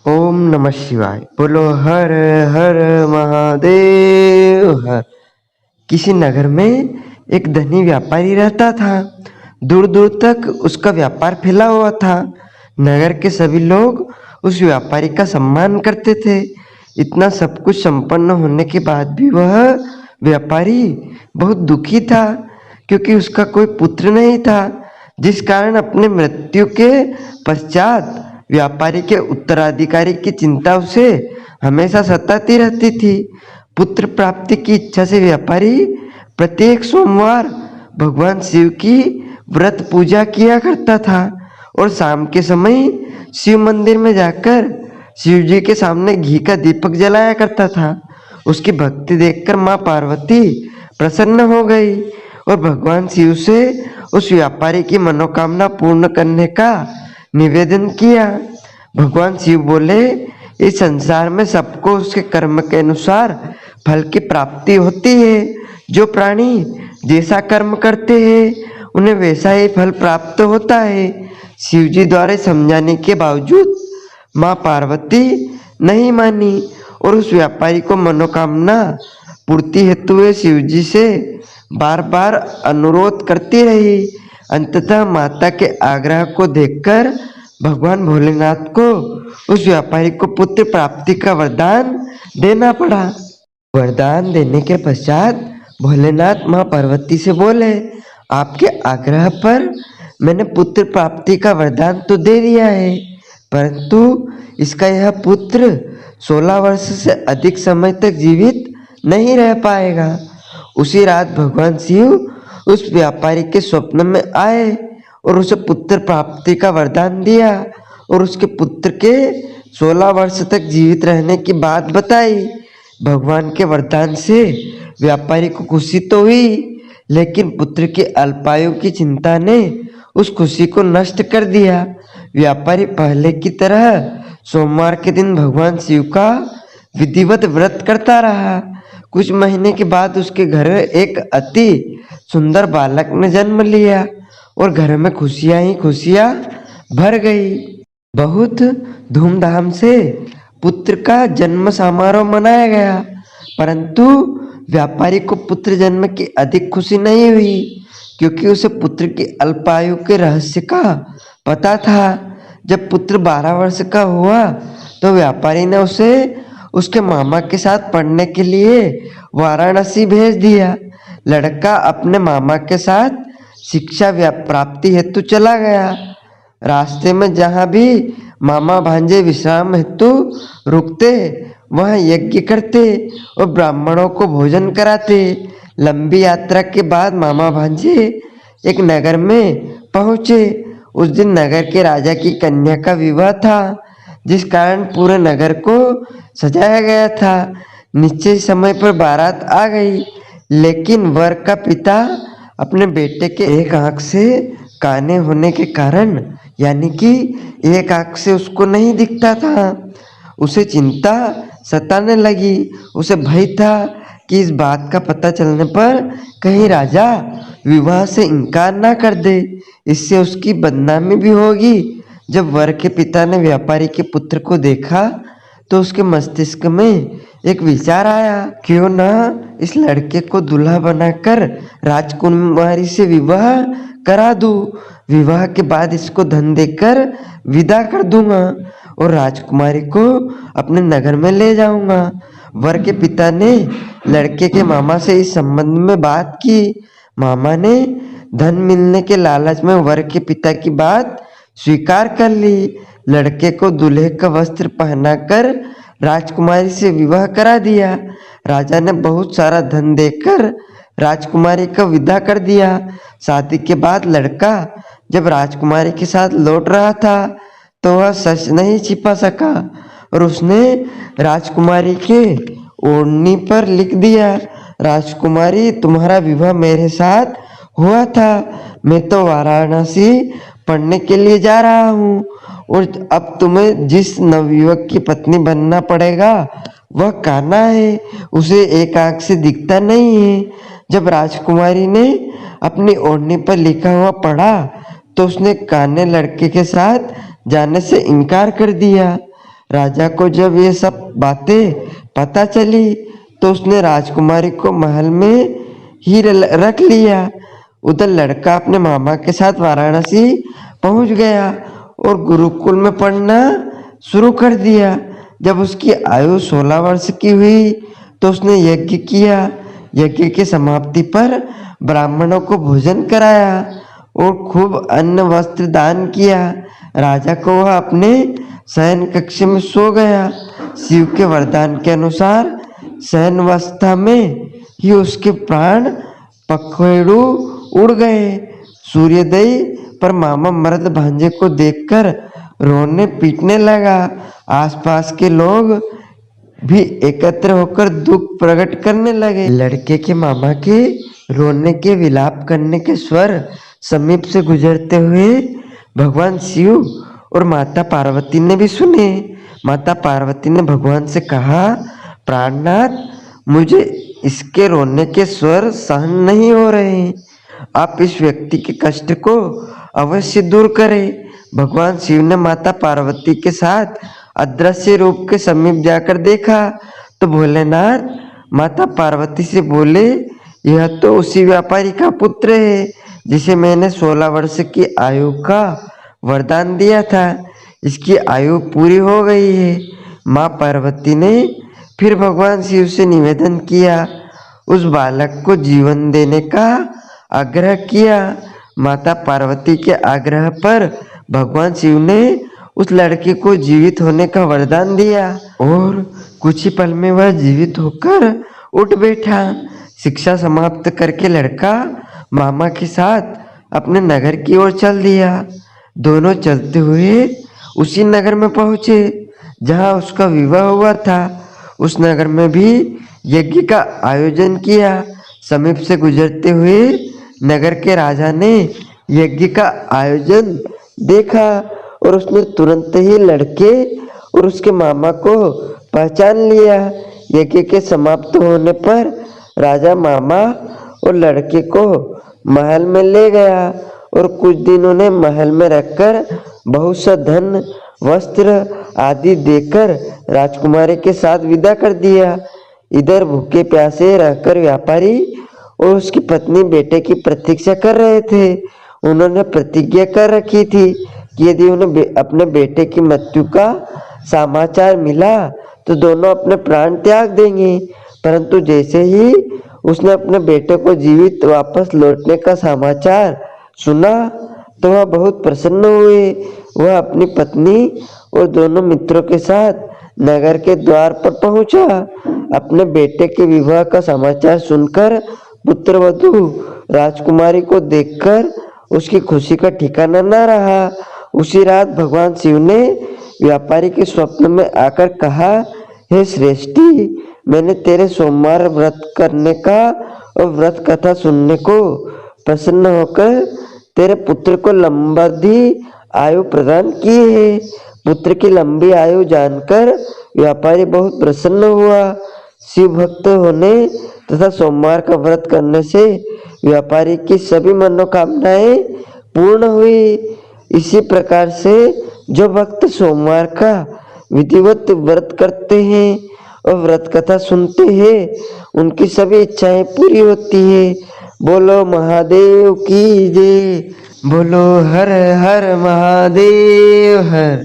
ओम नमः शिवाय। बोलो हर हर महादेव हर। किसी नगर में एक धनी व्यापारी रहता था। दूर दूर तक उसका व्यापार फैला हुआ था। नगर के सभी लोग उस व्यापारी का सम्मान करते थे। इतना सब कुछ संपन्न होने के बाद भी वह व्यापारी बहुत दुखी था, क्योंकि उसका कोई पुत्र नहीं था, जिस कारण अपने मृत्यु के पश्चात व्यापारी के उत्तराधिकारी की चिंता उसे हमेशा सताती रहती थी। पुत्र प्राप्ति की इच्छा से व्यापारी प्रत्येक सोमवार भगवान शिव की व्रत पूजा किया करता था और शाम के समय शिव मंदिर में जाकर शिव जी के सामने घी का दीपक जलाया करता था। उसकी भक्ति देखकर माँ पार्वती प्रसन्न हो गई और भगवान शिव से उस व्यापारी की मनोकामना पूर्ण करने का निवेदन किया। भगवान शिव बोले, इस संसार में सबको उसके कर्म के अनुसार फल की प्राप्ति होती है। जो प्राणी जैसा कर्म करते हैं उन्हें वैसा ही फल प्राप्त होता है। शिव जी द्वारा समझाने के बावजूद माँ पार्वती नहीं मानी और उस व्यापारी को मनोकामना पूर्ति हेतु वे शिव जी से बार बार अनुरोध करती रही। अंततः माता के आग्रह को देखकर भगवान भोलेनाथ को उस व्यापारी को पुत्र प्राप्ति का वरदान देना पड़ा। वरदान देने के पश्चात भोलेनाथ माँ पार्वती से बोले, आपके आग्रह पर मैंने पुत्र प्राप्ति का वरदान तो दे दिया है, परंतु इसका यह पुत्र 16 वर्ष से अधिक समय तक जीवित नहीं रह पाएगा। उसी रात भगवान शिव उस व्यापारी के स्वप्न में आए और उसे पुत्र प्राप्ति का वरदान दिया और उसके पुत्र के 16 वर्ष तक जीवित रहने की बात बताई। भगवान के वरदान से व्यापारी को खुशी तो हुई, लेकिन पुत्र की अल्पायु की चिंता ने उस खुशी को नष्ट कर दिया। व्यापारी पहले की तरह सोमवार के दिन भगवान शिव का विधिवत व्रत करता रहा। कुछ महीने के बाद उसके घर एक अति सुंदर बालक ने जन्म लिया और घर में खुशियां ही खुशियां भर गई। बहुत धूमधाम से पुत्र का जन्म समारोह मनाया गया, परंतु व्यापारी को पुत्र जन्म की अधिक खुशी नहीं हुई, क्योंकि उसे पुत्र की अल्पायु के रहस्य का पता था। जब पुत्र 12 वर्ष का हुआ तो व्यापारी ने उसे उसके मामा के साथ पढ़ने के लिए वाराणसी भेज दिया। लड़का अपने मामा के साथ शिक्षा प्राप्ति हेतु चला गया। रास्ते में जहाँ भी मामा भांजे विश्राम हेतु रुकते, वहाँ यज्ञ करते और ब्राह्मणों को भोजन कराते। लंबी यात्रा के बाद मामा भांजे एक नगर में पहुँचे। उस दिन नगर के राजा की कन्या का विवाह था, जिस कारण पूरे नगर को सजाया गया था। निश्चित समय पर बारात आ गई, लेकिन वर का पिता अपने बेटे के एक आंख से काने होने के कारण, यानी कि एक आंख से उसको नहीं दिखता था, उसे चिंता सताने लगी। उसे भय था कि इस बात का पता चलने पर कहीं राजा विवाह से इनकार ना कर दे, इससे उसकी बदनामी भी होगी। जब वर के पिता ने व्यापारी के पुत्र को देखा तो उसके मस्तिष्क में एक विचार आया, क्यों ना इस लड़के को दूल्हा बनाकर राजकुमारी से विवाह करा दूं। विवाह के बाद इसको धन देकर विदा कर दूंगा और राजकुमारी को अपने नगर में ले जाऊंगा। वर के पिता ने लड़के के मामा से इस संबंध में बात की। मामा ने धन मिलने के लालच में वर के पिता की बात स्वीकार कर ली। लड़के को दूल्हे का वस्त्र पहनाकर राजकुमारी से विवाह करा दिया। राजा ने बहुत सारा धन देकर राजकुमारी का विदा कर दिया। शादी के बाद लड़का जब राजकुमारी के साथ लौट रहा था तो वह सच नहीं छिपा सका और उसने राजकुमारी के ओढ़नी पर लिख दिया, राजकुमारी तुम्हारा विवाह मेरे साथ हुआ था। मैं तो वाराणसी पढ़ने के लिए जा रहा हूँ और अब तुम्हें जिस नवयुवक की पत्नी बनना पड़ेगा वह काना है, उसे एक आंख से दिखता नहीं है। जब राजकुमारी ने अपनी ओढ़नी पर लिखा हुआ पढ़ा तो उसने काने लड़के के साथ जाने से इनकार कर दिया। राजा को जब ये सब बातें पता चली तो उसने राजकुमारी को महल में ही रख लिया। उधर लड़का अपने मामा के साथ वाराणसी पहुंच गया और गुरुकुल में पढ़ना शुरू कर दिया। जब उसकी आयु 16 वर्ष की हुई तो उसने यज्ञ किया। यज्ञ की समाप्ति पर ब्राह्मणों को भोजन कराया और खूब अन्न वस्त्र दान किया। राजा को वह अपने शयन कक्ष में सो गया। शिव के वरदान के अनुसार शयनावस्था में ही उसके प्राण पखेरु उड़ गए। सूर्योदय पर मामा मर्द भांजे को देखकर रोने पीटने लगा। आसपास के लोग भी एकत्र होकर दुख प्रकट करने लगे। लड़के के मामा के रोने के विलाप करने के स्वर समीप से गुजरते हुए भगवान शिव और माता पार्वती ने भी सुने। माता पार्वती ने भगवान से कहा, प्राणनाथ, मुझे इसके रोने के स्वर सहन नहीं हो रहे। आप इस व्यक्ति के कष्ट को अवश्य दूर करें। भगवान शिव ने माता पार्वती के साथ अदृश्य रूप के समीप जाकर देखा तो भोलेनाथ माता पार्वती से बोले, यह तो उसी व्यापारी का पुत्र है जिसे मैंने 16 वर्ष की आयु का वरदान दिया था। इसकी आयु पूरी हो गई है। माँ पार्वती ने फिर भगवान शिव से निवेदन किया, उस बालक को जीवन देने का आग्रह किया। माता पार्वती के आग्रह पर भगवान शिव ने उस लड़के को जीवित होने का वरदान दिया और कुछ ही पल में वह जीवित होकर उठ बैठा। शिक्षा समाप्त करके लड़का मामा के साथ अपने नगर की ओर चल दिया। दोनों चलते हुए उसी नगर में पहुंचे जहां उसका विवाह हुआ था। उस नगर में भी यज्ञ का आयोजन किया। समीप से गुजरते हुए नगर के राजा ने यज्ञ का आयोजन देखा और उसने तुरंत ही लड़के और उसके मामा को पहचान लिया। यज्ञ के समाप्त होने पर राजा मामा और लड़के को महल में ले गया और कुछ दिन उन्हें महल में रखकर बहुत सा धन, वस्त्र आदि देकर राजकुमारी के साथ विदा कर दिया। इधर भूखे प्यासे रहकर व्यापारी और उसकी पत्नी बेटे की प्रतीक्षा कर रहे थे। उन्होंने प्रतिज्ञा कर रखी थी कि यदि उन्हें अपने बेटे की मृत्यु का समाचार मिला तो दोनों अपने प्राण त्याग देंगे। परंतु जैसे ही उसने अपने बेटे को जीवित वापस लौटने का समाचार सुना तो वह बहुत प्रसन्न हुए। वह अपनी पत्नी और दोनों मित्रों के साथ नगर के द्वार पर पहुंचा। अपने बेटे के विवाह का समाचार सुनकर पुत्रवधू राजकुमारी को देखकर उसकी खुशी का ठिकाना न रहा। उसी रात भगवान शिव ने व्यापारी के स्वप्न में आकर कहा, हे श्रेष्ठी, मैंने तेरे सोमवार व्रत करने का और व्रत कथा सुनने को प्रसन्न होकर तेरे पुत्र को लंबावधि आयु प्रदान की है। पुत्र की लंबी आयु जानकर व्यापारी बहुत प्रसन्न हुआ। शिव भक्त होने तथा सोमवार का व्रत करने से व्यापारी की सभी मनोकामनाएं पूर्ण हुई। इसी प्रकार से जो भक्त सोमवार का विधिवत व्रत करते हैं और व्रत कथा सुनते हैं उनकी सभी इच्छाएं पूरी होती है। बोलो महादेव की जय। बोलो हर हर महादेव हर।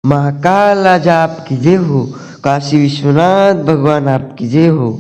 महाकाल आज आपकी जय हो। काशी विश्वनाथ भगवान आपकी जय हो।